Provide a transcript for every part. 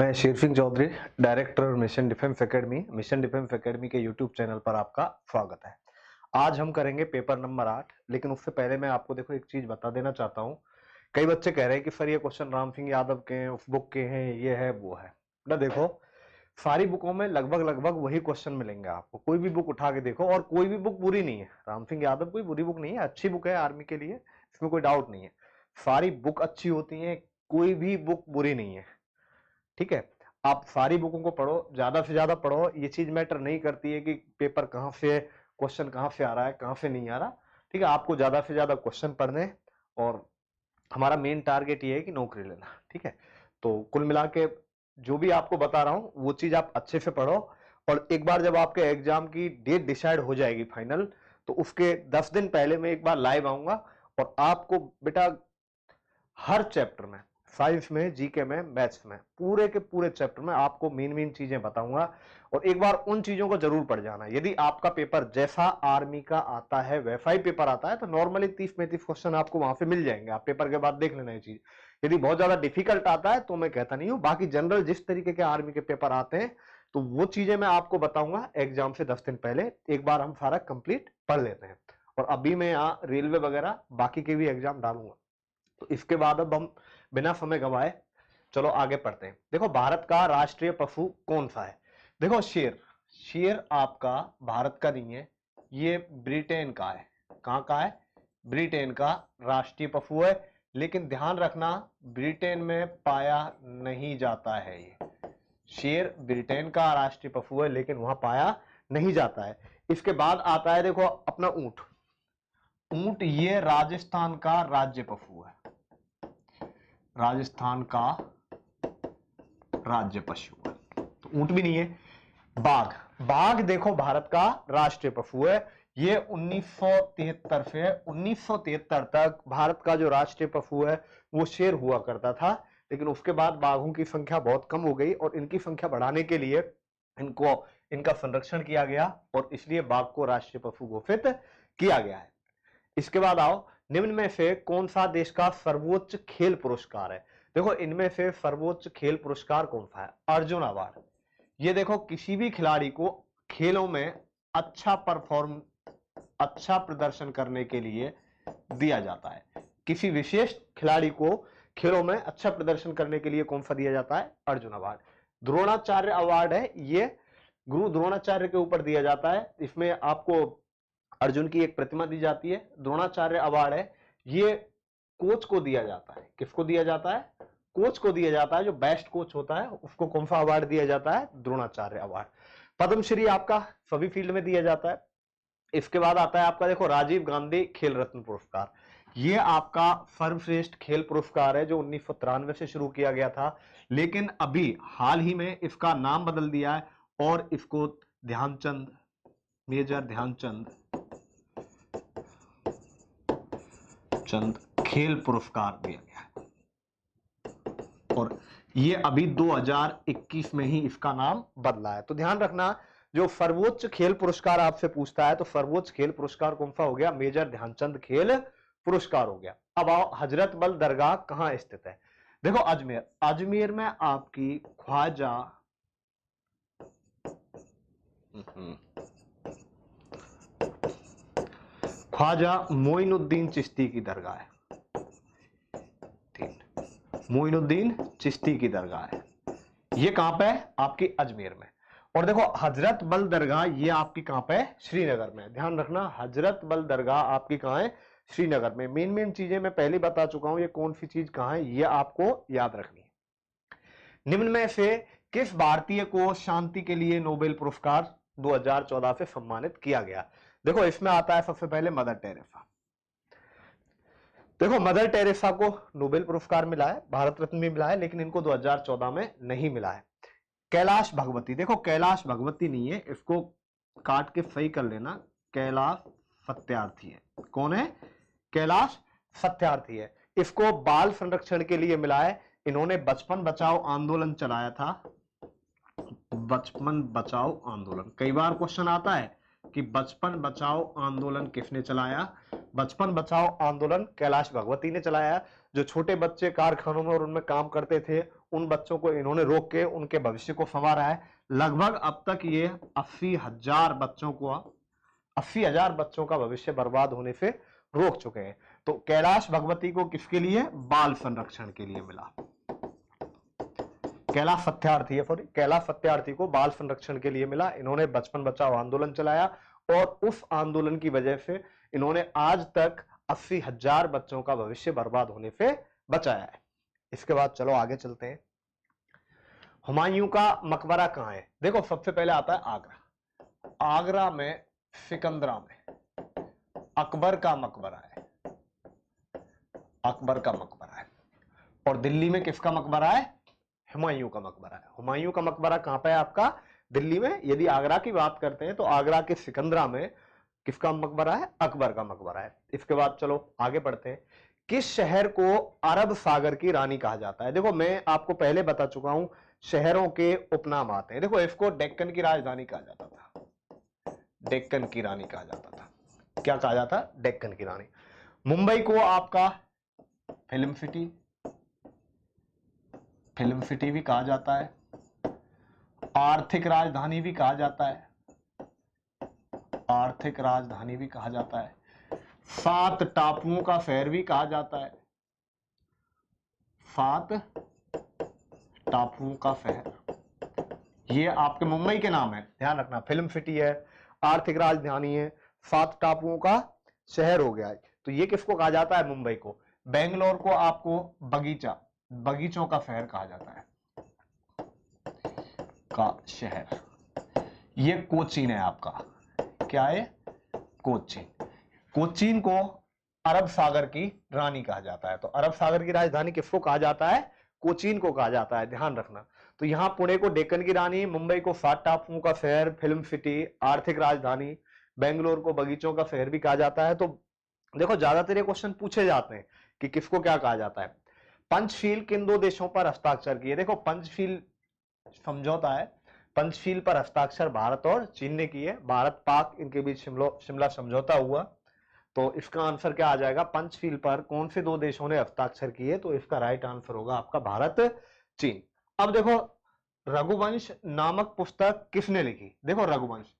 मैं Sher Singh Chaudhary, director mission defence academy के YouTube channel पर आपका स्वागत है। आज हम करेंगे पेपर नंबर 8, लेकिन उससे पहले मैं आपको देखो एक चीज बता देना चाहता हूँ। कई बच्चे कह रहे हैं कि सर ये क्वेश्चन राम सिंह यादव के हैं, उस बुक के हैं, ये है वो है ना। देखो सारी बुकों में लगभग लगभग वही क्वेश्चन मिलेंगे आपको। कोई भी बुक उठा के देखो, और कोई भी बुक बुरी नहीं है। राम सिंह यादव कोई बुरी बुक नहीं है, अच्छी बुक है आर्मी के लिए, इसमें कोई डाउट नहीं है। सारी बुक अच्छी होती है, कोई भी बुक बुरी नहीं है। ठीक है, आप सारी बुकों को पढ़ो, ज्यादा से ज्यादा पढ़ो। ये चीज मैटर नहीं करती है कि पेपर कहाँ से, क्वेश्चन कहाँ से आ रहा है, कहाँ से नहीं आ रहा। ठीक है, आपको ज्यादा से ज्यादा क्वेश्चन पढ़ने, और हमारा मेन टारगेट ये है कि नौकरी लेना। ठीक है, तो कुल मिला के जो भी आपको बता रहा हूं वो चीज आप अच्छे से पढ़ो। और एक बार जब आपके एग्जाम की डेट डिसाइड हो जाएगी फाइनल, तो उसके 10 दिन पहले मैं एक बार लाइव आऊंगा, और आपको बेटा हर चैप्टर में, साइंस में, जीके में, मैथ्स में, पूरे के पूरे चैप्टर में आपको मेन मेन चीजें बताऊंगा। और एक बार उन चीजों को जरूर पढ़ जाना। यदि आपका पेपर जैसा आर्मी का आता है वैसा ही पेपर आता है, तो नॉर्मली 30-35 क्वेश्चन आपको वहां से मिल जाएंगे। आप पेपर के बाद देख लेना ये चीज। यदि बहुत ज्यादा डिफिकल्ट आता है तो मैं कहता नहीं हूं, बाकी जनरल जिस तरीके के आर्मी के पेपर आते हैं तो वो चीजें मैं आपको बताऊंगा एग्जाम से 10 दिन पहले। एक बार हम सारा कंप्लीट पढ़ लेते हैं। और अभी मैं यहाँ रेलवे वगैरह बाकी के भी एग्जाम डालूंगा, तो इसके बाद अब हम बिना समय गवाए चलो आगे पढ़ते हैं। देखो भारत का राष्ट्रीय पशु कौन सा है? देखो शेर। शेर आपका भारत का नहीं है, ये ब्रिटेन का है। कहां का है? ब्रिटेन का राष्ट्रीय पशु है। लेकिन ध्यान रखना, ब्रिटेन में पाया नहीं जाता है। ये शेर ब्रिटेन का राष्ट्रीय पशु है, लेकिन वहां पाया नहीं जाता है। इसके बाद आता है देखो अपना ऊंट। ऊंट ये राजस्थान का राज्य पशु है। राजस्थान का राज्य पशु है, तो ऊंट भी नहीं है। बाघ। बाघ देखो भारत का राष्ट्रीय पशु है। ये 1973 से 1973 तक भारत का जो राष्ट्रीय पशु है वो शेर हुआ करता था। लेकिन उसके बाद बाघों की संख्या बहुत कम हो गई, और इनकी संख्या बढ़ाने के लिए इनको इनका संरक्षण किया गया, और इसलिए बाघ को राष्ट्रीय पशु घोषित किया गया है। इसके बाद आओ, निम्न में से कौन सा देश का सर्वोच्च खेल पुरस्कार है? देखो इनमें से सर्वोच्च खेल पुरस्कार कौन सा है? अर्जुन अवार्ड। ये देखो किसी भी खिलाड़ी को खेलों में अच्छा प्रदर्शन करने के लिए दिया जाता है। किसी विशेष खिलाड़ी को खेलों में अच्छा प्रदर्शन करने के लिए कौन सा दिया जाता है? अर्जुन अवार्ड। द्रोणाचार्य अवार्ड है, ये गुरु द्रोणाचार्य के ऊपर दिया जाता है। इसमें आपको अर्जुन की एक प्रतिमा दी जाती है। द्रोणाचार्य अवार्ड है, ये कोच को दिया जाता है। किसको दिया जाता है? कोच को दिया जाता है। जो बेस्ट कोच होता है उसको कौन सा अवार्ड दिया जाता है? द्रोणाचार्य अवार्ड। पद्मश्री आपका सभी फील्ड में दिया जाता है। इसके बाद आता है आपका देखो राजीव गांधी खेल रत्न पुरस्कार। ये आपका सर्वश्रेष्ठ खेल पुरस्कार है, जो 1993 से शुरू किया गया था, लेकिन अभी हाल ही में इसका नाम बदल दिया है, और इसको ध्यानचंद, मेजर ध्यानचंद खेल पुरस्कार दिया गया है। और ये अभी 2021 में ही इसका नाम बदला है। तो ध्यान रखना, जो सर्वोच्च खेल पुरस्कार आपसे पूछता है तो सर्वोच्च खेल पुरस्कार कौन सा हो गया? मेजर ध्यानचंद खेल पुरस्कार हो गया। अब आओ, हजरत बल दरगाह कहां स्थित है? देखो अजमेर। अजमेर में आपकी ख्वाजा ख्वाजा मोइनुद्दीन चिश्ती की दरगाह है। मोइनुद्दीन चिश्ती की दरगाह है। ये कहां पे है? आपकी अजमेर में। और देखो हजरत बल दरगाह ये आपकी कहां पे है? श्रीनगर में। ध्यान रखना, हजरत बल दरगाह आपकी कहां है? श्रीनगर में। मेन मेन चीजें मैं पहले बता चुका हूं, ये कौन सी चीज कहां है ये आपको याद रखनी है। निम्न में से किस भारतीय को शांति के लिए नोबेल पुरस्कार 2014 से सम्मानित किया गया? देखो इसमें आता है सबसे पहले मदर टेरेसा। देखो मदर टेरेसा को नोबेल पुरस्कार मिला है, भारत रत्न भी मिला है, लेकिन इनको 2014 में नहीं मिला है। कैलाश भगवती। देखो कैलाश भगवती नहीं है, इसको काट के सही कर लेना, कैलाश सत्यार्थी है। कौन है? कैलाश सत्यार्थी है। इसको बाल संरक्षण के लिए मिला है। इन्होंने बचपन बचाओ आंदोलन चलाया था। बचपन बचाओ आंदोलन, कई बार क्वेश्चन आता है कि बचपन बचाओ आंदोलन किसने चलाया? बचपन बचाओ आंदोलन कैलाश भगवती ने चलाया। जो छोटे बच्चे कारखानों में और उनमें काम करते थे, उन बच्चों को इन्होंने रोक के उनके भविष्य को संवारा है। लगभग अब तक ये 80,000 बच्चों का भविष्य बर्बाद होने से रोक चुके हैं। तो कैलाश भगवती को किसके लिए? बाल संरक्षण के लिए मिला। कैलाश सत्यार्थी को बाल संरक्षण के लिए मिला। इन्होंने बचपन बचाओ आंदोलन चलाया और उस आंदोलन की वजह से इन्होंने आज तक 80,000 बच्चों का भविष्य बर्बाद होने से बचाया है। इसके बाद चलो आगे चलते हैं। हुमायूं का मकबरा कहां है? देखो सबसे पहले आता है आगरा। आगरा में सिकंदरा में अकबर का मकबरा है। अकबर का मकबरा है। और दिल्ली में किसका मकबरा है? हुमायूं का मकबरा है। हुमायूं का मकबरा कहां पे है आपका? दिल्ली में। यदि आगरा की बात करते हैं तो आगरा के सिकंदरा में किसका मकबरा है? अकबर का मकबरा है। इसके बाद चलो आगे बढ़ते हैं। किस शहर को अरब सागर की रानी कहा जाता है? देखो मैं आपको पहले बता चुका हूं, शहरों के उपनाम आते हैं। देखो इसको डेक्कन की राजधानी कहा जाता था। डेक्कन की रानी कहा जाता था। क्या कहा जाता? डेक्कन की रानी। मुंबई को आपका फिल्म सिटी भी कहा जाता है। आर्थिक राजधानी भी कहा जाता है। आर्थिक राजधानी भी कहा जाता है। 7 टापुओं का शहर भी कहा जाता है। 7 टापुओं का शहर, ये आपके मुंबई के नाम है, ध्यान रखना। फिल्म सिटी है, आर्थिक राजधानी है, 7 टापुओं का शहर हो गया है। तो ये किसको कहा जाता है? मुंबई को। बेंगलोर को आपको बगीचों का शहर कहा जाता है। का शहर। ये कोचीन है आपका। क्या है? कोचीन। कोचीन को अरब सागर की रानी कहा जाता है। तो अरब सागर की राजधानी किसको कहा जाता है? कोचीन को कहा जाता है, ध्यान रखना। तो यहां पुणे को डेक्कन की रानी, मुंबई को 7 टापुओं का शहर, फिल्म सिटी, आर्थिक राजधानी, बेंगलोर को बगीचों का शहर भी कहा जाता है। तो देखो ज्यादातर ये क्वेश्चन पूछे जाते हैं कि किसको क्या कहा जाता है। पंचशील किन 2 देशों पर हस्ताक्षर किए? देखो पंचशील समझौता है। पंचशील पर हस्ताक्षर भारत और चीन ने किए। भारत पाक इनके बीच शिमला समझौता हुआ। तो इसका आंसर क्या आ जाएगा? पंचशील पर कौन से 2 देशों ने हस्ताक्षर किए? तो इसका राइट आंसर होगा आपका भारत चीन। अब देखो रघुवंश नामक पुस्तक किसने लिखी? देखो रघुवंश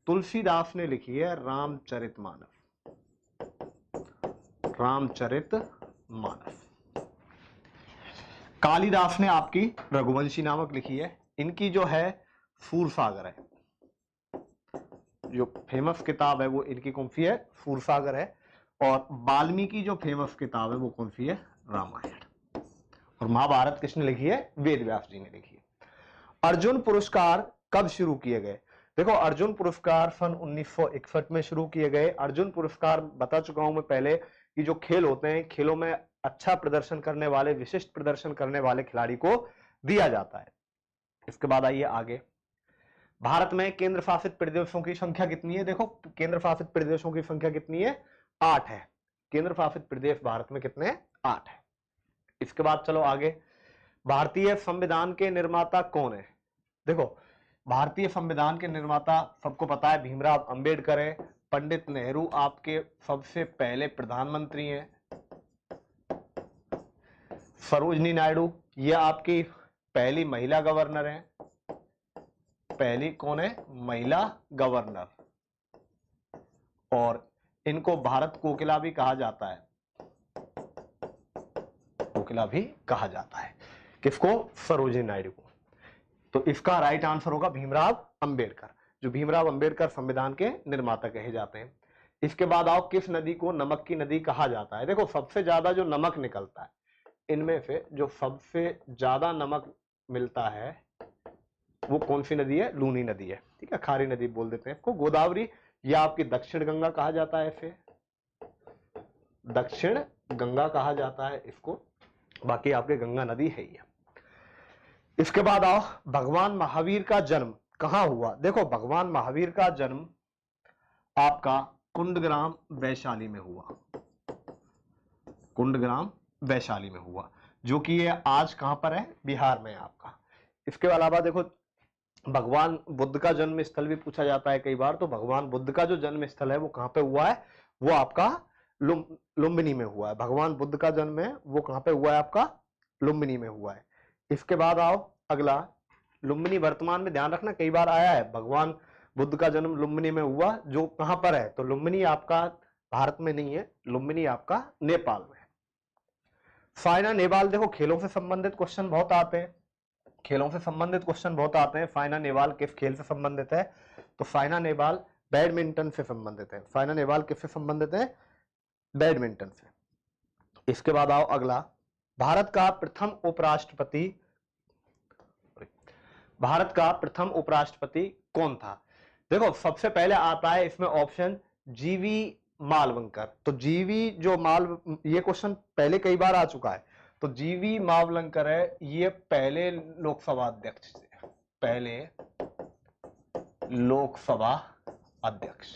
तुलसीदास ने लिखी है। रामचरितमानस। कालिदास ने आपकी रघुवंशी नामक लिखी है। इनकी जो है सूरसागर है, जो फेमस किताब है वो इनकी कौन सी है? सूरसागर है। और वाल्मीकि जो फेमस किताब है वो कौन सी है? रामायण। और महाभारत किसने लिखी है? वेद व्यास जी ने लिखी है। अर्जुन पुरस्कार कब शुरू किए गए? देखो अर्जुन पुरस्कार सन 1961 में शुरू किए गए। अर्जुन पुरस्कार बता चुका हूं मैं पहले कि जो खेल होते हैं, खेलों में अच्छा प्रदर्शन करने वाले, विशिष्ट प्रदर्शन करने वाले खिलाड़ी को दिया जाता है। इसके बाद आइए आगे। भारत में केंद्र शासित प्रदेशों की संख्या कितनी है? देखो केंद्र शासित प्रदेशों की संख्या कितनी है? 8 है। केंद्र शासित प्रदेश भारत में कितने हैं? 8 है। इसके बाद चलो आगे। भारतीय संविधान के निर्माता कौन है? देखो भारतीय संविधान के निर्माता सबको पता है भीमराव अंबेडकर है। पंडित नेहरू आपके सबसे पहले प्रधानमंत्री हैं। सरोजनी नायडू ये आपकी पहली महिला गवर्नर है। पहली कौन है? महिला गवर्नर। और इनको भारत कोकिला भी कहा जाता है। कोकिला भी कहा जाता है। किसको? सरोजिनी नायडू को। तो इसका राइट आंसर होगा भीमराव अंबेडकर। जो भीमराव अंबेडकर संविधान के निर्माता कहे जाते हैं। इसके बाद आओ, किस नदी को नमक की नदी कहा जाता है? देखो सबसे ज्यादा जो नमक निकलता है, इनमें से जो सबसे ज्यादा नमक मिलता है वो कौन सी नदी है? लूनी नदी है। ठीक है, खारी नदी बोल देते हैं इसको। गोदावरी या आपकी दक्षिण गंगा कहा जाता है इसे। दक्षिण गंगा कहा जाता है इसको। बाकी आपके गंगा नदी है ही है। इसके बाद आओ, भगवान महावीर का जन्म कहां हुआ? देखो भगवान महावीर का जन्म आपका कुंडग्राम वैशाली में हुआ। कुंडग्राम वैशाली में हुआ, जो कि ये आज कहां पर है? बिहार में आपका। इसके अलावा देखो भगवान बुद्ध का जन्म स्थल भी पूछा जाता है कई बार। तो भगवान बुद्ध का जो जन्म स्थल है वो कहां पे हुआ है? वो आपका लुम्बिनी में हुआ है। भगवान बुद्ध का जन्म है वो कहां पे हुआ है? आपका लुम्बिनी में हुआ है। इसके बाद आओ अगला, लुम्बिनी वर्तमान में, ध्यान रखना कई बार आया है, भगवान बुद्ध का जन्म लुम्बिनी में हुआ, जो कहां पर है, तो लुम्बिनी आपका भारत में नहीं है, लुम्बिनी आपका नेपाल में है। फाइना नेहवाल, देखो खेलों से संबंधित क्वेश्चन बहुत आते हैं, खेलों से संबंधित क्वेश्चन बहुत आते हैं। फाइना नेहवाल किस खेल से संबंधित है, तो फाइना नेहवाल बैडमिंटन से संबंधित है। फाइना नेहवाल किससे संबंधित है, बैडमिंटन से। इसके बाद आओ अगला, भारत का प्रथम उपराष्ट्रपति, भारत का प्रथम उपराष्ट्रपति कौन था। देखो सबसे पहले आता है इसमें ऑप्शन जीवी मालवंकर। तो जीवी जो ये क्वेश्चन पहले कई बार आ चुका है, तो जीवी मावलंकर है, ये पहले लोकसभा अध्यक्ष थे, पहले लोकसभा अध्यक्ष,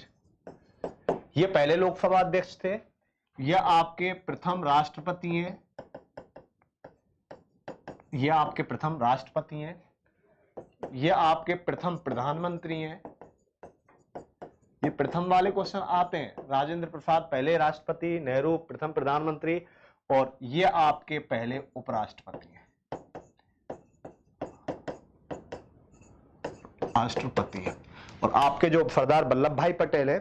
ये पहले लोकसभा अध्यक्ष थे। ये आपके प्रथम राष्ट्रपति हैं, ये आपके प्रथम राष्ट्रपति हैं, ये आपके प्रथम प्रधानमंत्री हैं। ये प्रथम वाले क्वेश्चन आते हैं, राजेंद्र प्रसाद पहले राष्ट्रपति, नेहरू प्रथम प्रधानमंत्री, और ये आपके पहले उपराष्ट्रपति हैं, राष्ट्रपति हैं। और आपके जो सरदार वल्लभ भाई पटेल है,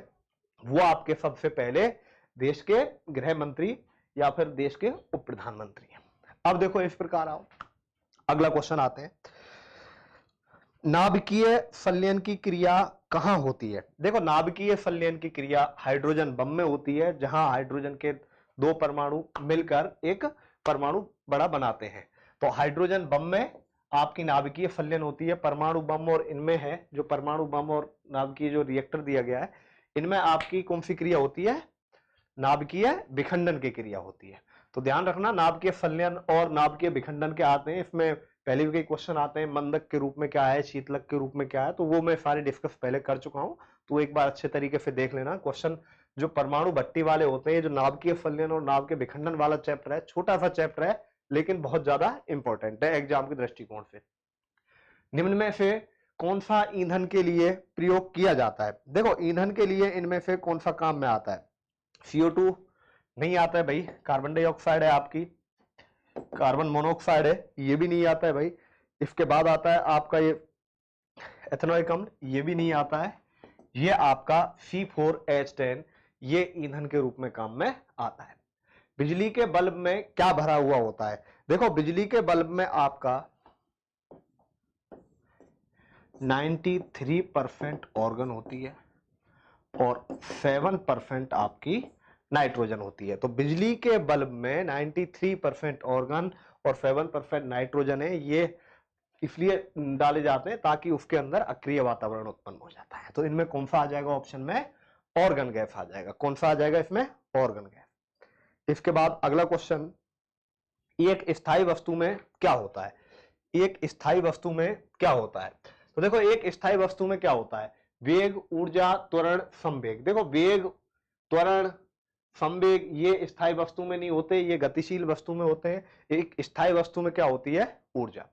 वो आपके सबसे पहले देश के गृह मंत्री या फिर देश के उप प्रधानमंत्री हैं। अब देखो इस प्रकार आओ, अगला क्वेश्चन आते हैं, नाभिकीय संलयन की क्रिया कहां होती है। देखो नाभिकीय संलयन की क्रिया हाइड्रोजन बम में होती है, जहां हाइड्रोजन के दो परमाणु मिलकर एक परमाणु बड़ा बनाते हैं। तो हाइड्रोजन बम में आपकी नाभिकीय संलयन होती है। परमाणु बम और इनमें है, जो परमाणु बम और नाभिकीय जो रिएक्टर दिया गया है, इनमें आपकी कौन सी क्रिया होती है, नाभिकीय विखंडन की क्रिया होती है। तो ध्यान रखना, नाभिकीय संलयन और नाभिकीय विखंडन के आते हैं, इसमें पहले भी कई क्वेश्चन आते हैं, मंदक के रूप में क्या है, शीतलक के रूप में क्या है, तो वो मैं सारे डिस्कस पहले कर चुका हूं, तो एक बार अच्छे तरीके से देख लेना। क्वेश्चन जो परमाणु भट्टी वाले होते हैं, जो नाभिकीय संलयन और नाभिकीय विखंडन वाला चैप्टर है, छोटा सा चैप्टर है लेकिन बहुत ज्यादा इंपॉर्टेंट है एग्जाम के दृष्टिकोण से। निम्न में से कौन सा ईंधन के लिए प्रयोग किया जाता है। देखो ईंधन के लिए इनमें से कौन सा काम में आता है, CO2 नहीं आता है भाई, कार्बन डाइऑक्साइड है आपकी, कार्बन मोनोऑक्साइड है, ये भी नहीं आता है भाई। इसके बाद आता है आपका ये एथेनोइक अम्ल, ये भी नहीं आता है। ये आपका C4H10, ये ईंधन के रूप में काम में आता है। बिजली के बल्ब में क्या भरा हुआ होता है। देखो बिजली के बल्ब में आपका 93% ऑर्गन होती है और 7% आपकी नाइट्रोजन होती है। तो बिजली के बल्ब में 93% ऑर्गन और 7% नाइट्रोजन है, ये इसलिए डाले जाते हैं ताकि उसके अंदर अक्रिय वातावरण उत्पन्न हो जाता है। तो इनमें कौन सा आ जाएगा ऑप्शन में, ऑर्गन गैस आ जाएगा। कौन सा आ जाएगा इसमें, ऑर्गन गैस। इसके बाद अगला क्वेश्चन, एक स्थायी वस्तु में क्या होता है। एक स्थायी वस्तु में क्या होता है, तो देखो एक स्थायी वस्तु में क्या होता है, वेग, ऊर्जा, त्वरण, संवेग। देखो वेग, त्वरण, संवेग ये स्थायी वस्तु में नहीं होते, ये गतिशील वस्तु में होते हैं। एक स्थायी वस्तु में क्या होती है, ऊर्जा।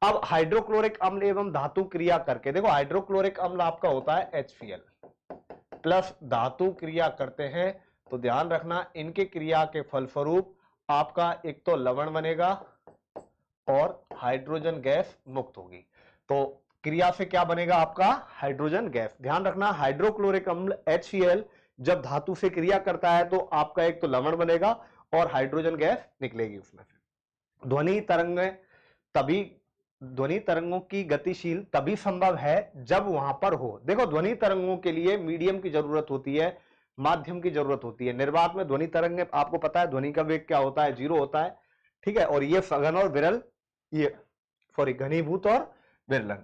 अब हाइड्रोक्लोरिक अम्ल एवं धातु क्रिया करके, देखो हाइड्रोक्लोरिक अम्ल आपका होता है HCl प्लस धातु क्रिया करते हैं, तो ध्यान रखना इनके क्रिया के फलस्वरूप आपका एक तो लवण बनेगा और हाइड्रोजन गैस मुक्त होगी। तो क्रिया से क्या बनेगा आपका, हाइड्रोजन गैस। ध्यान रखना हाइड्रोक्लोरिक अम्ल HCl जब धातु से क्रिया करता है तो आपका एक तो लवण बनेगा और हाइड्रोजन गैस निकलेगी उसमें से। ध्वनि तरंगों की गतिशील तभी संभव है जब वहां पर हो। देखो ध्वनि तरंगों के लिए मीडियम की जरूरत होती है, माध्यम की जरूरत होती है। निर्वात में ध्वनि तरंग, आपको पता है ध्वनि का वेग क्या होता है, 0 होता है, ठीक है। और ये सघन और विरल, ये सॉरी घनीभूत और विरलन,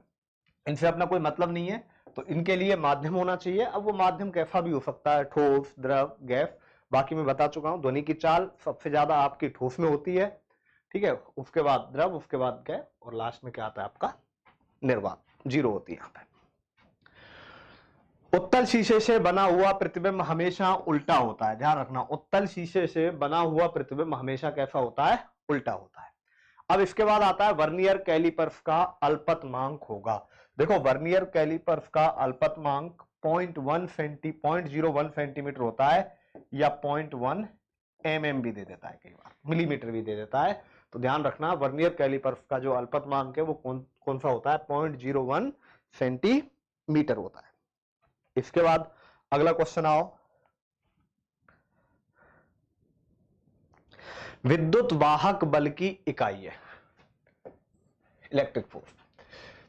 इनसे अपना कोई मतलब नहीं है, तो इनके लिए माध्यम होना चाहिए। अब वो माध्यम कैसा भी हो सकता है, ठोस, द्रव, गैस, बाकी मैं बता चुका हूं। ध्वनि की चाल सबसे ज्यादा आपकी ठोस में होती है, ठीक है, उसके बाद द्रव, उसके बाद गैस, और लास्ट में क्या आता है आपका निर्वात, 0 होती है यहाँ पे। उत्तल शीशे से बना हुआ प्रतिबिंब हमेशा उल्टा होता है। ध्यान रखना, उत्तल शीशे से बना हुआ प्रतिबिंब हमेशा कैसा होता है, उल्टा होता है। अब इसके बाद आता है वर्नियर कैलिपर्स का अल्पतमांक होगा। देखो वर्नियर कैलिपर्स का अल्पतमांक 0.01 सेंटीमीटर होता है, या 0.1 mm भी दे देता है, कई बार मिलीमीटर भी दे देता है। तो ध्यान रखना वर्नियर कैलिपर्स का जो अल्पतमांक है वो कौन सा होता है, 0.01 सेंटीमीटर होता है। इसके बाद अगला क्वेश्चन आओ, विद्युत वाहक बल की इकाई है इलेक्ट्रिक फोर्स।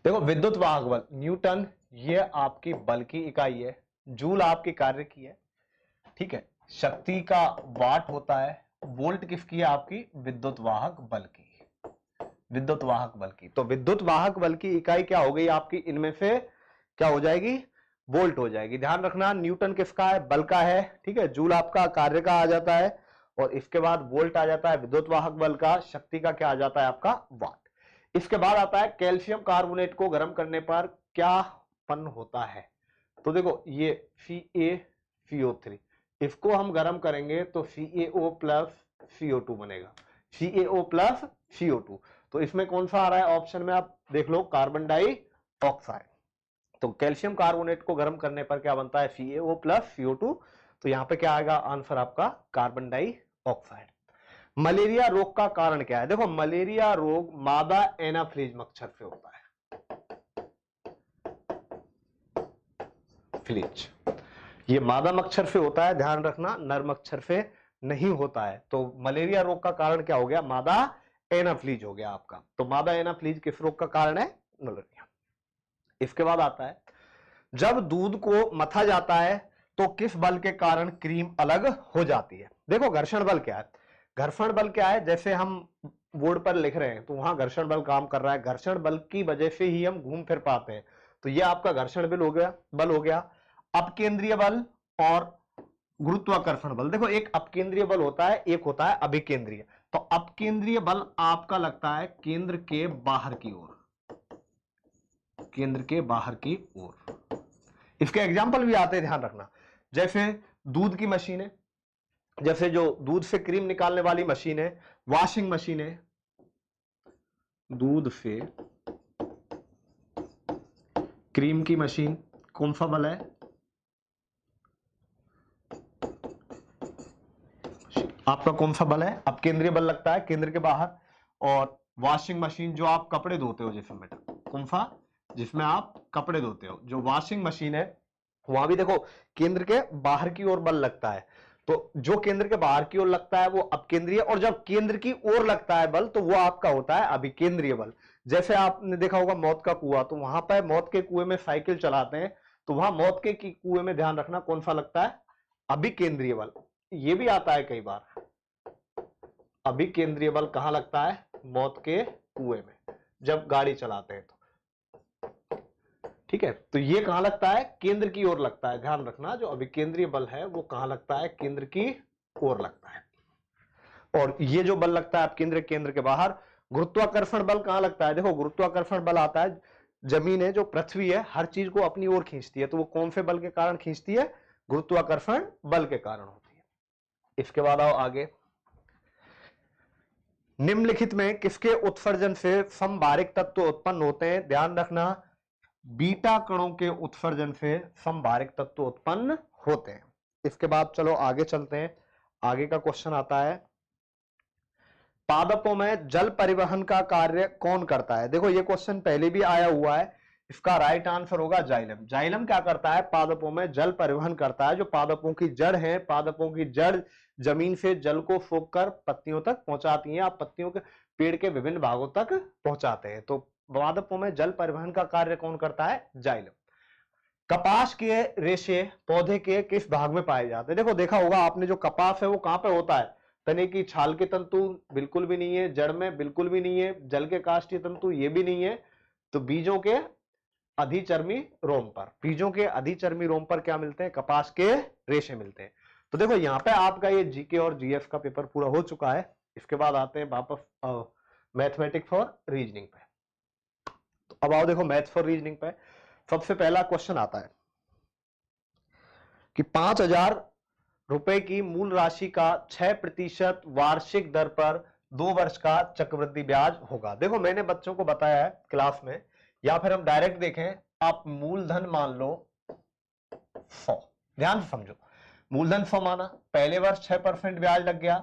देखो विद्युत वाहक बल न्यूटन ये आपकी बल की इकाई है, जूल आपकी कार्य की है, ठीक है। शक्ति का वाट होता है, वोल्ट किसकी है, आपकी विद्युत वाहक बल की, विद्युत वाहक बल की। तो विद्युत वाहक बल की इकाई क्या हो गई आपकी, इनमें से क्या हो जाएगी, वोल्ट हो जाएगी। ध्यान रखना न्यूटन किसका है, बल का है, ठीक है। जूल आपका कार्य का आ जाता है और इसके बाद वोल्ट आ जाता है विद्युत वाहक बल का, शक्ति का क्या आ जाता है आपका, वाट। इसके बाद आता है कैल्शियम कार्बोनेट को गर्म करने पर क्या उत्पन्न होता है। तो देखो ये CaCO3, इसको हम गर्म करेंगे तो CaO प्लस CO2 बनेगा, CaO प्लस CO2। तो इसमें कौन सा आ रहा है ऑप्शन में, आप देख लो कार्बन डाइऑक्साइड। तो कैल्शियम कार्बोनेट को गर्म करने पर क्या बनता है, CaO प्लस CO2। तो यहां पे क्या आएगा आंसर आपका, कार्बन डाइऑक्साइड। मलेरिया रोग का कारण क्या है, देखो मलेरिया रोग मादा एनाफ्लीज मच्छर से होता है, फ्लीज ये मादा मच्छर से होता है, ध्यान रखना नर मच्छर से नहीं होता है। तो मलेरिया रोग का कारण क्या हो गया, मादा एनाफ्लीज हो गया आपका। तो मादा एनाफ्लीज किस रोग का कारण है, मलेरिया। इसके बाद आता है जब दूध को मथा जाता है तो किस बल के कारण क्रीम अलग हो जाती है। देखो घर्षण बल क्या है, घर्षण बल क्या है, जैसे हम बोर्ड पर लिख रहे हैं तो वहां घर्षण बल काम कर रहा है, घर्षण बल की वजह से ही हम घूम फिर पाते हैं। तो ये आपका घर्षण बल हो गया। अपकेंद्रीय बल और गुरुत्वाकर्षण बल, देखो एक अपकेंद्रीय बल होता है, एक होता है अभिकेंद्रीय। तो अपकेंद्रीय बल आपका लगता है केंद्र के बाहर की ओर, केंद्र के बाहर की ओर। इसके एग्जाम्पल भी आते हैं, ध्यान रखना, जैसे दूध की मशीन है, जैसे जो दूध से क्रीम निकालने वाली मशीन है, वॉशिंग मशीन है, दूध से क्रीम की मशीन, कौन सा बल है, आपका कौन सा बल है, अपकेंद्रीय बल लगता है केंद्र के बाहर। और वॉशिंग मशीन जो आप कपड़े धोते हो, जैसे बेटा कौन सा, जिसमें आप कपड़े धोते हो, जो वॉशिंग मशीन है वहां भी देखो केंद्र के बाहर की ओर बल लगता है। तो जो केंद्र के बाहर की ओर लगता है वो अपकेंद्रीय, और जब केंद्र की ओर लगता है बल तो वो आपका होता है अभिकेंद्रीय बल। जैसे आपने देखा होगा मौत का कुआं, तो वहां पर मौत के कुएं में साइकिल चलाते हैं, तो वहां मौत के कुएं में ध्यान रखना कौन सा लगता है, अभिकेंद्रीय बल। ये भी आता है कई बार, अभिकेंद्रीय बल कहां लगता है, मौत के कुएं में, जब गाड़ी चलाते हैं तो, ठीक है। तो ये कहां लगता है, केंद्र की ओर लगता है। ध्यान रखना जो अभिकेंद्रीय बल है वो कहां लगता है, केंद्र की ओर लगता है। और ये जो बल लगता है केंद्र के बाहर, गुरुत्वाकर्षण बल कहां लगता है, देखो गुरुत्वाकर्षण बल आता है, जमीन है जो पृथ्वी है हर चीज को अपनी ओर खींचती है, तो वो कौन से बल के कारण खींचती है, गुरुत्वाकर्षण बल के कारण होती है। इसके बाद आओ आगे, निम्नलिखित में किसके उत्सर्जन से समबारिक तत्व उत्पन्न होते हैं। ध्यान रखना बीटा कणों के उत्सर्जन से समबारिक तत्व उत्पन्न होते हैं। इसके बाद चलो आगे चलते हैं, आगे का क्वेश्चन आता है, पादपों में जल परिवहन का कार्य कौन करता है। देखो ये क्वेश्चन पहले भी आया हुआ है, इसका राइट आंसर होगा जाइलम। जाइलम क्या करता है, पादपों में जल परिवहन करता है। जो पादपों की जड़ है, पादपों की जड़ जमीन से जल को सोखकर पत्तियों तक पहुंचाती हैं, आप पत्तियों के पेड़ के विभिन्न भागों तक पहुंचाते हैं। तो पादपों में जल परिवहन का कार्य कौन करता है, जाइलम। कपास के रेशे पौधे के किस भाग में पाए जाते हैं। देखो देखा होगा आपने, जो कपास है वो कहां पे होता है, तने की छाल के तंतु बिल्कुल भी नहीं है, जड़ में बिल्कुल भी नहीं है, जल के काष्ठीय तंतु ये भी नहीं है, तो बीजों के अधिचर्मी रोम पर, बीजों के अधिचर्मी रोम पर क्या मिलते हैं, कपास के रेशे मिलते हैं। तो देखो यहाँ पे आपका ये जीके और जीएस का पेपर पूरा हो चुका है। इसके बाद आते हैं वापस मैथमेटिक्स फॉर रीजनिंग पे। तो अब आओ देखो मैथ्स फॉर रीजनिंग पे सबसे पहला क्वेश्चन आता है कि 5,000 रुपए की मूल राशि का 6% वार्षिक दर पर 2 वर्ष का चक्रवृद्धि ब्याज होगा। देखो मैंने बच्चों को बताया है क्लास में, या फिर हम डायरेक्ट देखें, आप मूलधन मान लो 100, ध्यान से समझो, मूलधन 100 माना, पहले वर्ष 6% ब्याज लग गया,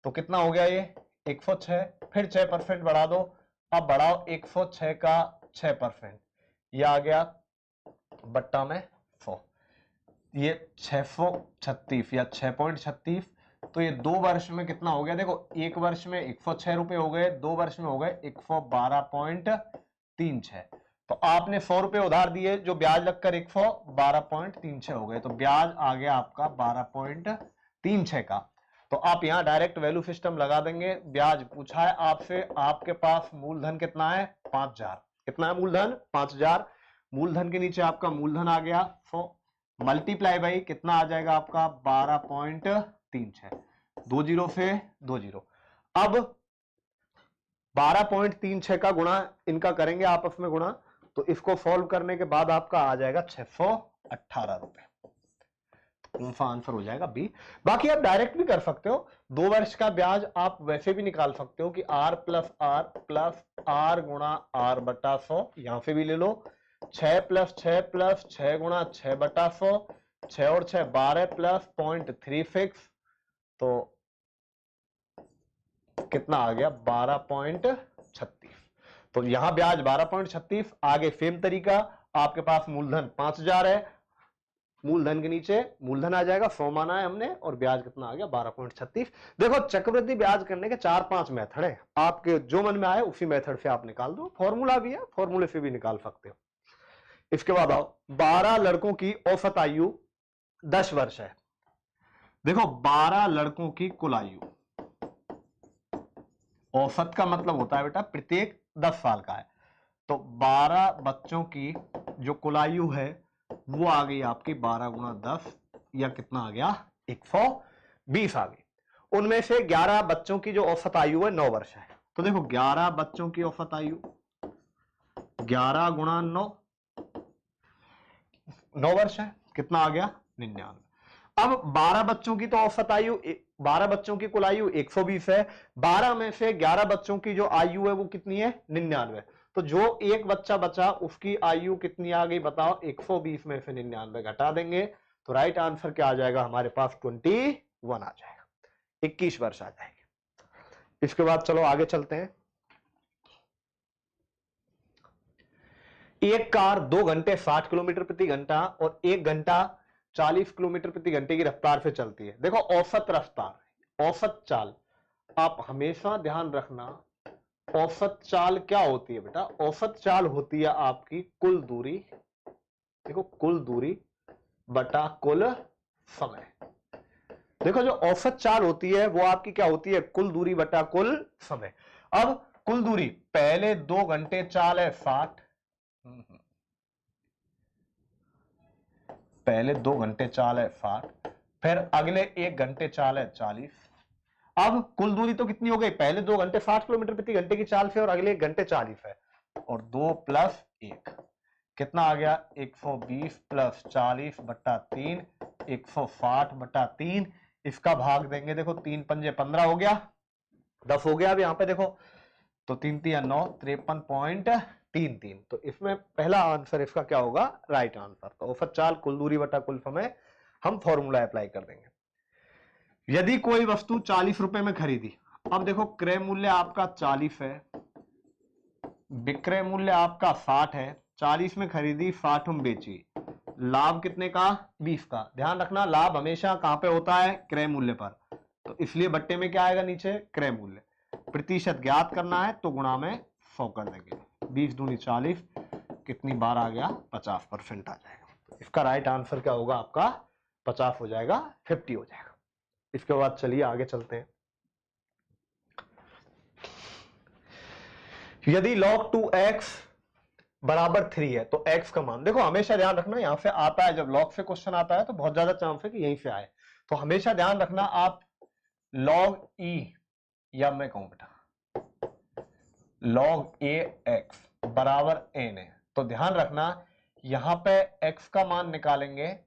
तो कितना हो गया ये 106, फिर 6% बढ़ा दो, अब बढ़ाओ 106 का 6%, ये आ गया बट्टा में 100, ये 636 या 6.36। तो ये 2 वर्ष में कितना हो गया, देखो 1 वर्ष में 106 रुपए हो गए, 2 वर्ष में हो गए 112.36। तो आपने 100 रुपए उधार दिए, जो ब्याज लगकर 112.36 हो गए, तो ब्याज आ गया आपका 12.36 का। तो आप यहां डायरेक्ट वैल्यू सिस्टम लगा देंगे। ब्याज पूछा है आपसे, आपके पास मूलधन कितना है 5000, कितना है मूलधन 5000, मूलधन के नीचे आपका मूलधन आ गया 100, मल्टीप्लाई बाई कितना आ जाएगा आपका 12.36, 2 जीरो से 2 जीरो। अब 12.36 का गुणा इनका करेंगे आपस में गुणा, तो इसको सॉल्व करने के बाद आपका आ जाएगा 618 रुपए, कौन सा आंसर हो जाएगा बी। बाकी आप डायरेक्ट भी कर सकते हो, 2 वर्ष का ब्याज आप वैसे भी निकाल सकते हो कि आर प्लस आर गुणा आर बटा 100, यहां से भी ले लो, 6 प्लस 6 गुणा 6 बटा 100, 6 और 6 12 प्लस 0.36, तो कितना आ गया 12.36। तो यहां ब्याज 12.36, आगे सेम तरीका, आपके पास मूलधन 5000 है, मूलधन के नीचे मूलधन आ जाएगा, 100 माना है हमने, और ब्याज कितना आ गया 12.36। देखो चक्रवृद्धि ब्याज करने के 4-5 मेथड है, आपके जो मन में आए उसी मेथड से आप निकाल दो, फॉर्मूला भी है, फॉर्मूले से भी निकाल सकते हो। इसके बाद आओ, 12 लड़कों की औसत आयु 10 वर्ष है। देखो 12 लड़कों की कुल आयु, औसत का मतलब होता है बेटा प्रत्येक 10 साल का है, तो 12 बच्चों की जो कुल आयु है वो आ गई आपकी 12 गुणा 10, या कितना आ गया 120 आ गई। उनमें से 11 बच्चों की जो औसत आयु है 9 वर्ष है, तो देखो 11 बच्चों की औसत आयु 11 गुणा 9 वर्ष है, कितना आ गया 99। अब 12 बच्चों की तो औसत आयु 12 बच्चों की कुल आयु 120 है, 12 में से 11 बच्चों की जो आयु है वो कितनी है 99, तो जो एक बच्चा बचा उसकी आयु कितनी आ गई बताओ, 120 में से 99 घटा देंगे, तो राइट आंसर क्या आ जाएगा हमारे पास 21 आ जाएगा, 21 वर्ष आ जाएगी। इसके बाद चलो आगे चलते हैं। एक कार 2 घंटे 60 किलोमीटर प्रति घंटा और 1 घंटा 40 किलोमीटर प्रति घंटे की रफ्तार से चलती है। देखो औसत रफ्तार, औसत चाल, आप हमेशा ध्यान रखना, औसत चाल क्या होती है बेटा, औसत चाल होती है आपकी कुल दूरी, देखो कुल दूरी बटा कुल समय। देखो जो औसत चाल होती है वो आपकी क्या होती है, कुल दूरी बटा कुल समय। अब कुल दूरी, पहले 2 घंटे चाल है 60, पहले 2 घंटे चाल है 60, फिर अगले 1 घंटे चाल है 40। अब कुल दूरी तो कितनी हो गई, पहले 2 घंटे 60 किलोमीटर प्रति घंटे की चाल से और अगले 1 घंटे 40 है, और 2 प्लस 1 कितना आ गया 120 प्लस 40 बट्टा 3, 160 बट्टा 3, इसका भाग देंगे, देखो 3 पंजे 15 हो गया, 10 हो गया। अब यहां पे देखो, तो 3 3 9 53.33, तो इसमें पहला आंसर इसका क्या होगा राइट आंसर। तो औसत चाल कुल दूरी बटा कुल समय, हम फॉर्मूला अप्लाई कर देंगे। यदि कोई वस्तु 40 रुपए में खरीदी, अब देखो क्रय मूल्य आपका 40 है, विक्रय मूल्य आपका 60 है, 40 में खरीदी 60 में बेची, लाभ कितने का 20 का। ध्यान रखना लाभ हमेशा कहां पे होता है, क्रय मूल्य पर, तो इसलिए बट्टे में क्या आएगा नीचे क्रय मूल्य, प्रतिशत ज्ञात करना है तो गुणा में 100 कर देंगे, 20 दूनी 40, कितनी बार आ गया 50% आ जाएगा। इसका राइट आंसर क्या होगा आपका 50 हो जाएगा, 50 हो जाएगा। इसके बाद चलिए आगे चलते हैं। यदि log 2x बराबर 3 है तो x का मान, देखो हमेशा ध्यान रखना यहां से आता है, जब log से क्वेश्चन आता है तो बहुत ज्यादा चांस है कि यहीं से आए, तो हमेशा ध्यान रखना आप log e, या मैं कहूं बेटा log ax बराबर n है, तो ध्यान रखना यहां पे x का मान निकालेंगे,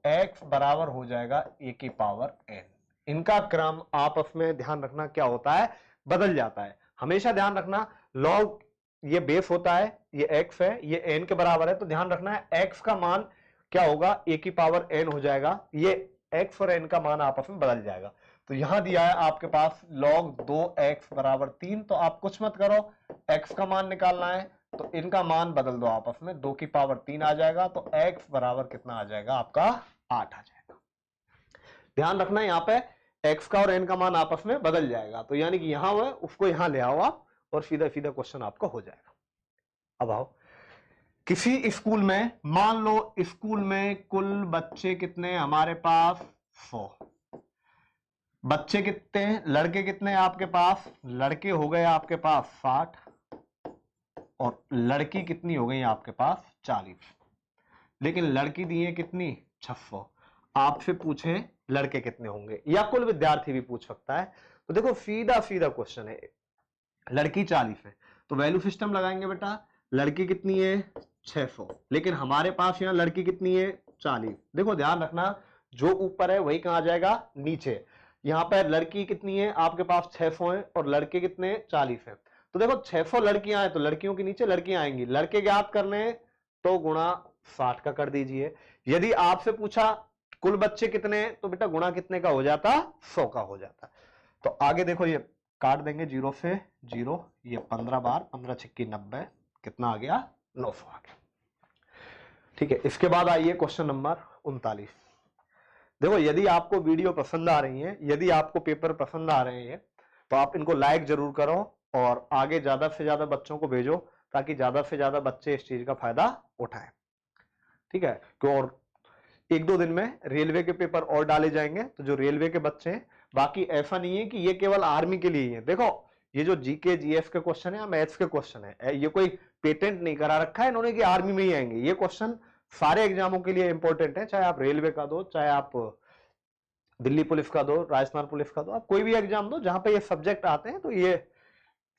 x बराबर हो जाएगा a की पावर n। इनका क्रम आपस में ध्यान रखना क्या होता है, बदल जाता है। हमेशा ध्यान रखना log ये बेस होता है, ये x है, ये n के बराबर है, तो ध्यान रखना है x का मान क्या होगा a की पावर n हो जाएगा, ये x और n का मान आपस में बदल जाएगा। तो यहां दिया है आपके पास log 2x बराबर 3, तो आप कुछ मत करो, x का मान निकालना है तो इनका मान बदल दो आपस में, 2 की पावर 3 आ जाएगा, तो x बराबर कितना आ जाएगा आपका 8 आ जाएगा। ध्यान रखना यहां पे x का और n का मान आपस में बदल जाएगा, तो यानी कि यहां वो उसको यहां ले आओ आप और सीधा सीधा क्वेश्चन आपका हो जाएगा। अब आओ, किसी स्कूल में, मान लो स्कूल में कुल बच्चे कितने हमारे पास 100, बच्चे कितने, लड़के कितने आपके पास, लड़के हो गए आपके पास 60 और लड़की कितनी हो गई आपके पास 40, लेकिन लड़की दी है कितनी 600। आपसे पूछे लड़के कितने होंगे, या कुल विद्यार्थी भी पूछ सकता है, तो देखो सीधा सीधा क्वेश्चन है, लड़की 40 है तो वैल्यू सिस्टम लगाएंगे बेटा, लड़की कितनी है 600, लेकिन हमारे पास यहाँ लड़की कितनी है 40। देखो ध्यान रखना, जो ऊपर है वही कहां जाएगा नीचे, यहां पर लड़की कितनी है आपके पास 600 है और लड़के कितने 40 है, तो देखो 600 लड़कियां हैं तो लड़कियों के नीचे लड़कियां आएंगी, लड़के ज्ञात करने तो गुणा 60 का कर दीजिए। यदि आपसे पूछा कुल बच्चे कितने तो बेटा गुणा कितने का हो जाता 100 का हो जाता। तो आगे देखो ये काट देंगे 0 से 0, ये 15 बार 15 छिक्की 90, कितना आ गया 900 आ गया। ठीक है, इसके बाद आइए क्वेश्चन नंबर 39। देखो यदि आपको वीडियो पसंद आ रही है, यदि आपको पेपर पसंद आ रहे हैं तो आप इनको लाइक जरूर करो और आगे ज्यादा से ज्यादा बच्चों को भेजो ताकि ज्यादा से ज्यादा बच्चे इस चीज का फायदा उठाएं। ठीक है, और एक दो दिन में रेलवे के पेपर और डाले जाएंगे, तो जो रेलवे के बच्चे हैं, बाकी ऐसा नहीं है कि ये केवल आर्मी के लिए ही है। देखो ये जो जीके जीएस के क्वेश्चन है या मैथ्स के क्वेश्चन है, ये कोई पेटेंट नहीं करा रखा है इन्होंने कि आर्मी में ही आएंगे, ये क्वेश्चन सारे एग्जामों के लिए इंपॉर्टेंट है, चाहे आप रेलवे का दो, चाहे आप दिल्ली पुलिस का दो, राजस्थान पुलिस का दो, आप कोई भी एग्जाम दो जहां पे ये सब्जेक्ट आते हैं, तो ये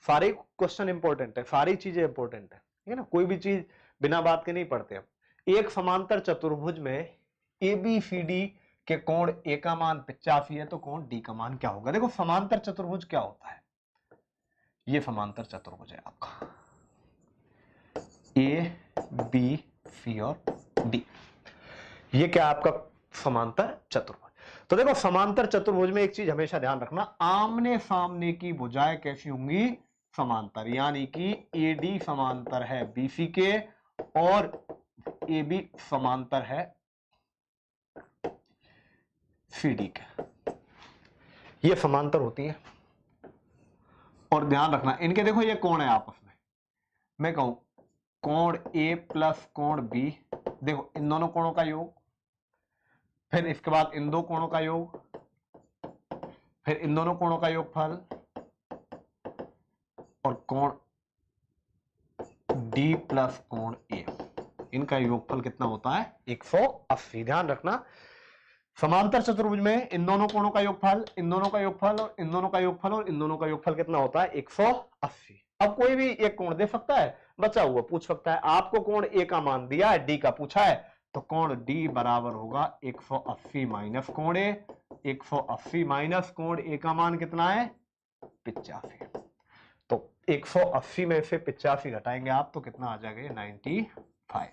सारे क्वेश्चन इंपॉर्टेंट है, सारी चीजें इंपॉर्टेंट है, ठीक है ना, कोई भी चीज बिना बात के नहीं पढ़ते हम। एक समांतर चतुर्भुज में एबीसीडी के कोण ए का मान 85 है तो कोण डी का मान क्या होगा। देखो समांतर चतुर्भुज क्या होता है, ये समांतर चतुर्भुज है आपका ए बी सी और डी, ये क्या आपका समांतर चतुर्भुज। तो देखो समांतर चतुर्भुज में एक चीज हमेशा ध्यान रखना, आमने सामने की भुजाएं कैसी होंगी समांतर, यानी कि एडी समांतर है बीसी के और एबी समांतर है सीडी के, ये समांतर होती है। और ध्यान रखना इनके देखो ये कोण है आपस में, मैं कहूं कोण ए प्लस कोण बी, देखो इन दोनों कोणों का योग, फिर इसके बाद इन दो कोणों का योग, फिर इन दोनों कोणों का योगफल और कोण डी प्लस कोण ए, इनका योगफल कितना होता है 180। ध्यान रखना समांतर चतुर्भुज में इन दोनों कोणों का योगफल, इन दोनों का योगफल और इन दोनों का योगफल और इन दोनों का योगफल कितना होता है 180। अब कोई भी एक कोण दे सकता है, बचा हुआ पूछ सकता है, आपको कोण ए का मान दिया है, डी का पूछा है, तो कोण डी बराबर होगा 180 माइनस कोण ए, 180 माइनस कोण ए का मान कितना है 85, तो 180 में से 85 घटाएंगे आप तो कितना आ जाएगा 95,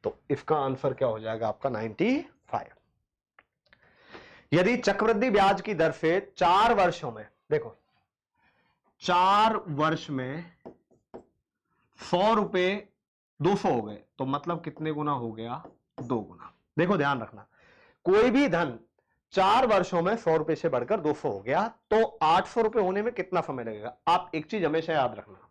तो इसका आंसर क्या हो जाएगा आपका 95। यदि चक्रवृद्धि ब्याज की दर से 4 वर्षों में, देखो 4 वर्ष में 100 रुपए 200 हो गए, तो मतलब कितने गुना हो गया 2 गुना। देखो ध्यान रखना कोई भी धन 4 वर्षों में 100 रुपए से बढ़कर 200 हो गया तो 800 रुपए होने में कितना समय लगेगा। आप एक चीज हमेशा याद रखना,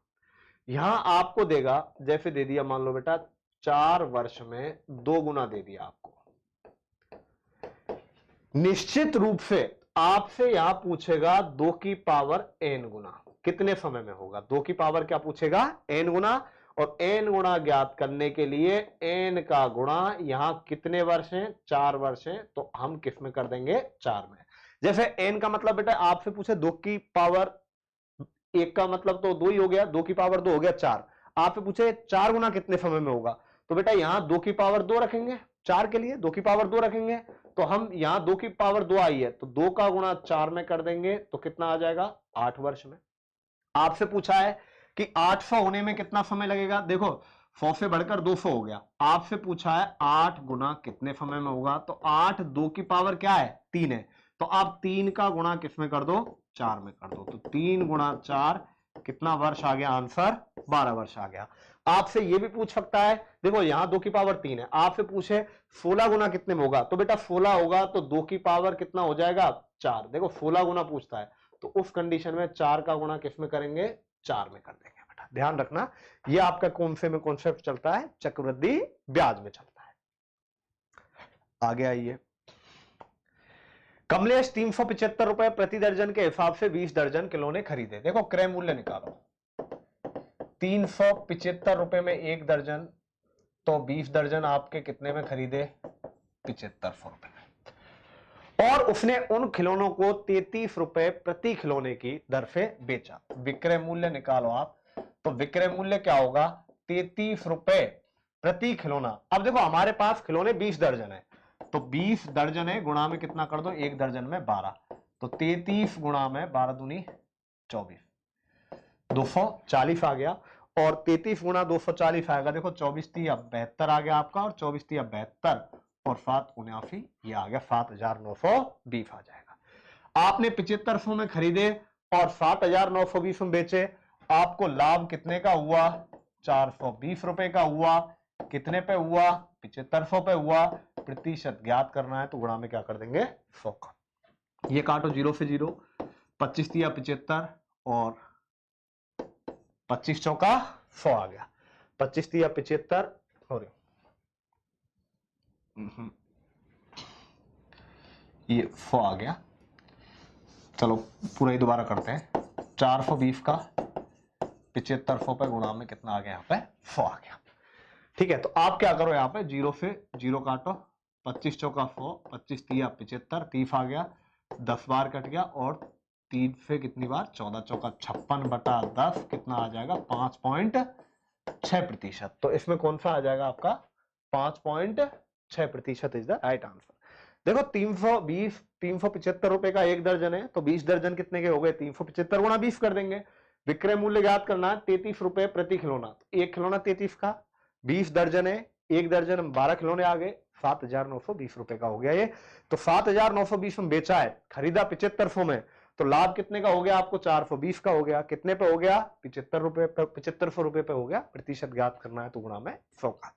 यहां आपको देगा, जैसे दे दिया मान लो बेटा 4 वर्ष में 2 गुना दे दिया आपको, निश्चित रूप से आपसे यहां पूछेगा 2 की पावर n गुना, कितने समय में होगा, 2 की पावर क्या पूछेगा n गुना, और n गुना ज्ञात करने के लिए n का गुणा यहां कितने वर्ष हैं 4 वर्ष हैं, तो हम किस में कर देंगे 4 में। जैसे n का मतलब बेटा आपसे पूछे 2 की पावर 1 का मतलब तो 2 ही हो गया, 2 की पावर 2 हो गया 4, आपसे पूछे 4 गुना कितने समय में होगा, तो बेटा यहां 2 की पावर 2 रखेंगे, 4 के लिए 2 की पावर 2 रखेंगे, तो हम यहां 2 की पावर 2 आई है तो 2 का गुणा 4 में कर देंगे तो कितना आ जाएगा 8 वर्ष में। आपसे पूछा है कि 800 होने में कितना समय लगेगा, देखो 100 से बढ़कर 200 हो गया, आपसे पूछा है 8 गुना कितने समय में होगा, तो 8 2 की पावर क्या है 3 है, तो आप 3 का गुणा किस में कर दो, 4 में कर दो, तो 3 गुणा 4 कितना वर्ष आ गया, आंसर 12 वर्ष आ गया। आपसे ये भी पूछ सकता है, देखो यहां 2 की पावर 3 है, आपसे पूछे 16 गुना कितने में होगा, तो बेटा 16 होगा तो 2 की पावर कितना हो जाएगा, 4। देखो 16 गुना पूछता है, तो उस कंडीशन में 4 का गुणा किस में करेंगे, 4 में कर देंगे। बेटा ध्यान रखना, ये आपका कौन से में कॉन्सेप्ट चलता है, चक्रवृद्धि ब्याज में चलता है। आगे आइए, कमलेश 375 रुपए प्रति दर्जन के हिसाब से 20 दर्जन खिलौने खरीदे। देखो क्रय मूल्य निकालो, 375 रुपए में 1 दर्जन, तो 20 दर्जन आपके कितने में खरीदे, 7500 रुपए में, और उसने उन खिलौनों को 33 रुपए प्रति खिलौने की दर से बेचा। विक्रय मूल्य निकालो आप, तो विक्रय मूल्य क्या होगा, 33 रुपए प्रति खिलौना। अब देखो हमारे पास खिलौने 20 दर्जन है, तो 20 दर्जन है, गुणा में कितना कर दो, 1 दर्जन में 12, तो 33 गुणा में 12 दूनी 24, 240 आ गया, और 33 गुणा 240 आएगा, देखो 24 3 72 आ गया आपका, और 24 3 72, और 7 79, ये आ गया 7920 आ जाएगा। आपने 7500 में खरीदे और 7920 में बेचे, आपको लाभ कितने का हुआ, 420 रुपए का हुआ। कितने पे हुआ, 7500 पे हुआ। प्रतिशत ज्ञात करना है तो गुणा में क्या कर देंगे, 100 का। ये काटो 0 से 0, 25 तिया 75, और 25 चौका 100 आ गया, 25 तिया 75, और ये 100 आ गया। चलो पूरा ही दोबारा करते हैं, 420 का 7500 पे गुणा में कितना आ गया, यहाँ पे 100 आ गया। ठीक है, तो आप क्या करो, यहाँ पे 0 से 0 काटो, 25 चौका 100, 25 तिया 75, 30 आ गया, 10 बार कट गया, और 3 से कितनी बार, 14 चौका 56 बटा 10 कितना आ जाएगा, 5.6%। तो इसमें कौन सा आ जाएगा आपका, 5.6% इज द राइट आंसर। देखो 375 रुपए का 1 दर्जन है, तो 20 दर्जन कितने के हो गए, 375 गुणा 20 कर देंगे। विक्रय मूल्य ज्ञात करना है, 33 रुपए प्रति खिलौना, तो एक खिलौना 33 का, 20 दर्जन है, 1 दर्जन में 12 खिलौने आ गए, 7920 रुपए का हो गया ये। तो 7920 में बेचा है, खरीदा 7500 में, तो लाभ कितने का हो गया आपको, 420 का हो गया। कितने पे हो गया, 7500 रुपए पे हो गया। प्रतिशत ज्ञात करना है तो गुणा में 100 का।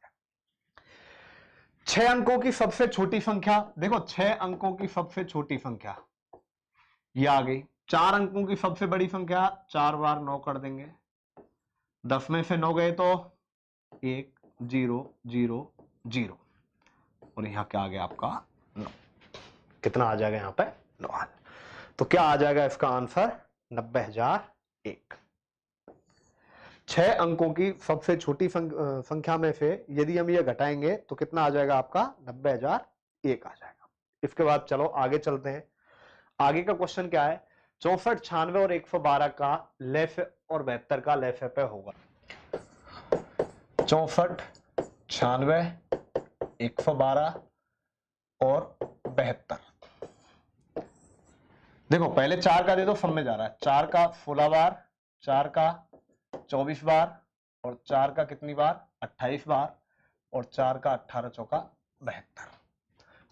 6 अंकों की सबसे छोटी संख्या, देखो 6 अंकों की सबसे छोटी संख्या ये आ गई। 4 अंकों की सबसे बड़ी संख्या, 4 बार 9 कर देंगे, 10 में से 9 गए तो 1 0 0 0, और यहां क्या आ गया आपका 9। कितना आ जाएगा यहाँ पे, 9। तो क्या आ जाएगा इसका आंसर, 90,001। 6 अंकों की सबसे छोटी संख्या में से यदि हम ये घटाएंगे तो कितना आ जाएगा आपका, 90,001 आ जाएगा। इसके बाद चलो आगे चलते हैं। आगे का क्वेश्चन क्या है, 64 96 और 112 का लेफ और 72 का लेफ पे होगा। 64 96 112 और 72। देखो पहले 4 का दे दो, सब में जा रहा है, 4 का 16 बार, 4 का 24 बार, और 4 का कितनी बार, 28 बार, और 4 का 18 चौका 72।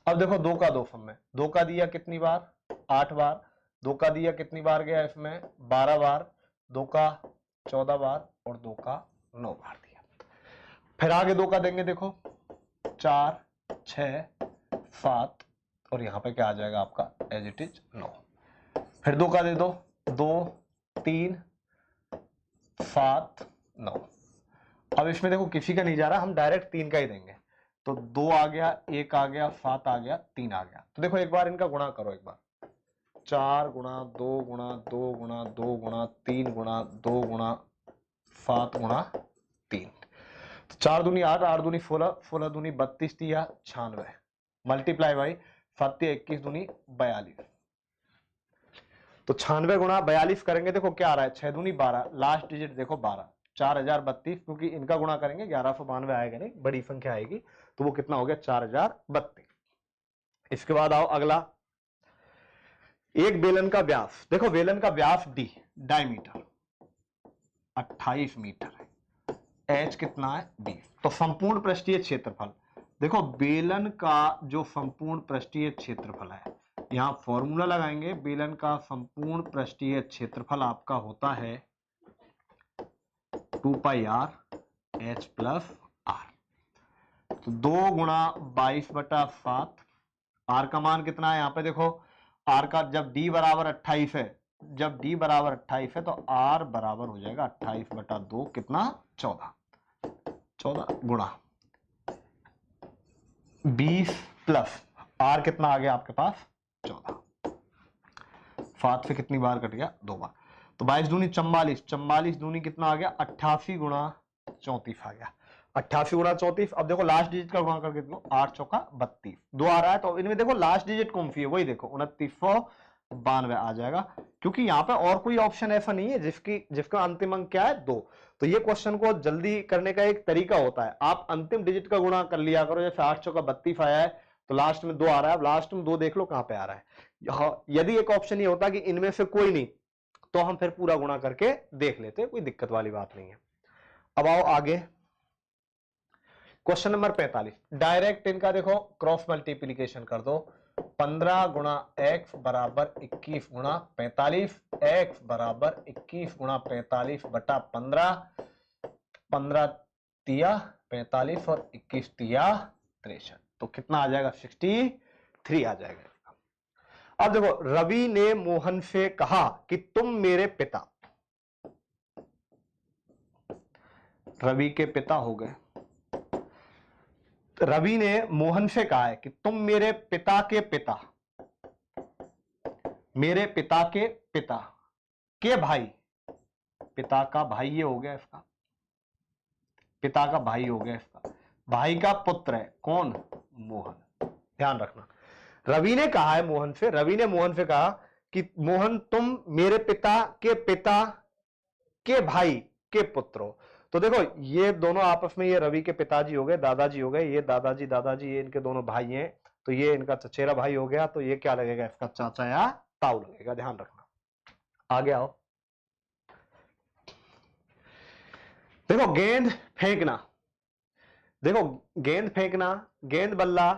अब देखो 2 का 2 सब में, 2 का दिया कितनी बार, 8 बार, 2 का दिया कितनी बार गया इसमें, 12 बार, 2 का 14 बार, और 2 का 9 बार दिया। फिर आगे 2 का देंगे, देखो 4 6 7, और यहां पे क्या आ जाएगा आपका, एज इट इज 9। फिर 2 का दे दो, 2 3 7 9। अब इसमें देखो किसी का नहीं जा रहा, हम डायरेक्ट 3 का ही देंगे, तो 2 आ गया, 1 आ गया, 7 आ गया, 3 आ गया। तो देखो एक बार इनका गुणा करो, एक बार 4 गुणा 2 गुणा 2 गुणा 2 गुणा 3 गुणा 2 गुणा 7 गुणा 3, तो 4 दूनी 8, 8 दूनी 16, 16 दूनी 32 तिया 96, मल्टीप्लाई बाई 7 21 दूनी 42, तो 96 गुणा 42 करेंगे, देखो क्या आ रहा है, 6 दूनी 12, लास्ट डिजिट देखो 12, 4032, क्योंकि इनका गुणा करेंगे 1192 आएगा नहीं, बड़ी संख्या आएगी, तो वो कितना हो गया, 4032। इसके बाद आओ अगला, एक बेलन का व्यास, देखो बेलन का व्यास डी, डायमीटर 28 मीटर है, एच कितना है 20, तो संपूर्ण पृष्ठीय क्षेत्रफल, देखो बेलन का जो संपूर्ण पृष्ठीय क्षेत्रफल है, यहाँ फॉर्मूला लगाएंगे, बेलन का संपूर्ण पृष्ठीय क्षेत्रफल आपका होता है 2 पाई r h प्लस r। तो 2 गुणा 22/7, r का मान कितना है यहाँ पे देखो, r का जब d बराबर 28 है, जब d बराबर 28 है तो r बराबर हो जाएगा 28/2 कितना 14 गुणा 20 प्लस r कितना आ गया आपके पास 14, 7 से कितनी बार कट गया 2 बार, तो 22 दूनी 44, 44 दूनी कितना आ गया 88 गुणा 34 आ गया, 88 गुणा 34। अब देखो लास्ट डिजिट का गुणा करके देखो, 8 चौका 32, 2 आ रहा है तो इनमें देखो लास्ट डिजिट कौन सी है, वही देखो 2992 आ जाएगा, क्योंकि यहाँ पे और कोई ऑप्शन ऐसा नहीं है जिसका अंतिम अंक क्या है 2। तो ये क्वेश्चन को जल्दी करने का एक तरीका होता है, आप अंतिम डिजिट का गुणा कर लिया करो, जैसे 8 चौका 32 आया है तो लास्ट में 2 आ रहा है, अब लास्ट में 2 देख लो कहां पे आ रहा है। यदि एक ऑप्शन ये होता कि इनमें से कोई नहीं तो हम फिर पूरा गुणा करके देख लेते, कोई दिक्कत वाली बात नहीं है। अब आओ आगे, क्वेश्चन नंबर 45, डायरेक्ट इनका देखो क्रॉस मल्टीप्लीकेशन कर दो, 15 गुणा x बराबर 21 गुणा 45, x बराबर 21 गुणा 45 बटा 15, 15 तिया 45 और 21 तिया 63, तो कितना आ जाएगा 63 आ जाएगा। अब देखो रवि ने मोहन से कहा कि तुम मेरे पिता, रवि के पिता हो गए, रवि ने मोहन से कहा है कि तुम मेरे पिता के पिता, मेरे पिता के पिता के भाई, पिता का भाई ये हो गया इसका, पिता का भाई हो गया इसका, भाई का पुत्र है कौन मोहन, ध्यान रखना। रवि ने कहा है मोहन से, रवि ने मोहन से कहा कि मोहन तुम मेरे पिता के भाई के पुत्र हो। तो देखो ये दोनों आपस में, ये रवि के पिताजी हो गए, दादाजी हो गए, ये दादाजी ये इनके दोनों भाई हैं, तो ये इनका चचेरा भाई हो गया, तो ये क्या लगेगा इसका चाचा या ताऊ लगेगा, ध्यान रखना। आगे आओ, देखो गेंद फेंकना, देखो गेंद फेंकना, गेंद बल्ला,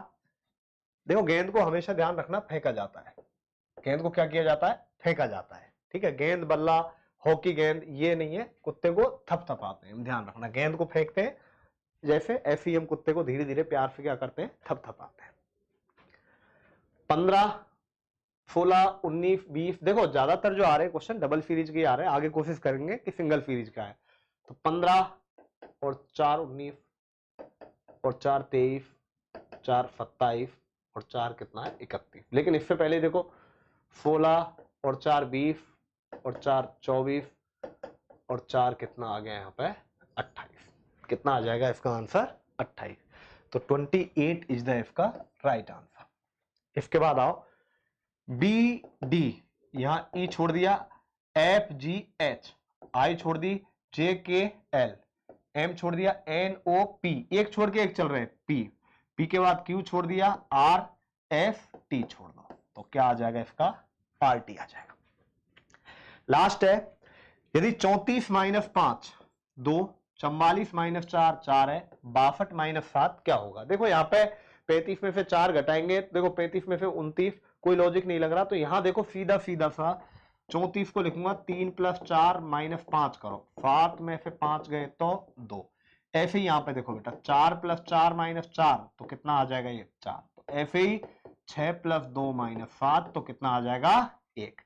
देखो गेंद को हमेशा ध्यान रखना फेंका जाता है, गेंद को क्या किया जाता है फेंका जाता है, ठीक है। गेंद बल्ला हॉकी गेंद ये नहीं है, कुत्ते को थपथपाते हैं, ध्यान रखना, गेंद को फेंकते हैं जैसे, ऐसे ही हम कुत्ते को धीरे धीरे प्यार से क्या करते हैं थपथपाते हैं। 15 16 19 20, देखो ज्यादातर जो आ रहे हैं क्वेश्चन डबल सीरीज के आ रहे हैं, आगे कोशिश करेंगे कि सिंगल सीरीज का है। तो 15 और 4 19 और 4 23, 4 27 और 4 कितना है 31, लेकिन इससे पहले देखो 16 और 4 20 और 4 24 और 4 कितना आ गया यहाँ पे 28, कितना आ जाएगा इसका आंसर 28, तो 28 इज द इसका राइट आंसर। इसके बाद आओ बी डी, यहां ई छोड़ दिया, एफ जी एच, आई छोड़ दी, जे के एल, एम छोड़ दिया, एन ओ पी, एक छोड़ के एक चल रहे हैं, पी, पी के बाद क्यू छोड़ दिया, आर एस टी छोड़ दो, तो क्या आ जाएगा इसका आर टी आ जाएगा। लास्ट है, यदि 34 माइनस 5 2, 44 माइनस 4 4 है, 62 माइनस 7 क्या होगा। देखो यहाँ पे 35 में से 4 घटाएंगे, देखो 35 में से 29, कोई लॉजिक नहीं लग रहा, तो यहां देखो सीधा सीधा सा 34 को लिखूंगा 3 + 4 - 5 करो, 7 में से 5 गए तो 2, ऐसे ही यहाँ पे देखो बेटा 4 + 4 - 4 तो कितना आ जाएगा ये 4, तो ऐसे ही 6 + 2 - 7 तो कितना आ जाएगा 1,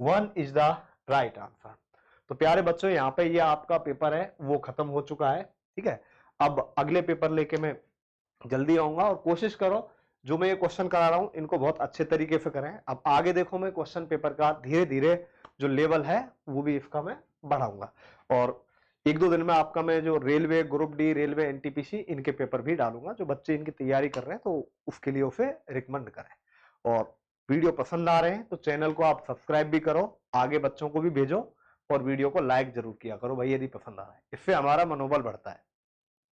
1 इज द राइट आंसर। तो प्यारे बच्चों यहाँ पे ये आपका पेपर है वो खत्म हो चुका है, ठीक है। अब अगले पेपर लेके मैं जल्दी आऊंगा, और कोशिश करो जो मैं ये क्वेश्चन करा रहा हूं इनको बहुत अच्छे तरीके से करें। अब आगे देखो मैं क्वेश्चन पेपर का धीरे धीरे जो लेवल है वो भी इसका मैं बढ़ाऊंगा, और 1-2 दिन में आपका मैं जो railway group D, railway NTPC इनके पेपर भी डालूंगा, जो बच्चे इनकी तैयारी कर रहे हैं तो उसके लिए उसे रिकमेंड करें। और वीडियो पसंद आ रहे हैं तो चैनल को आप सब्सक्राइब भी करो, आगे बच्चों को भी भेजो, और वीडियो को लाइक जरूर किया करो भाई यदि पसंद आ रहा है, इससे हमारा मनोबल बढ़ता है।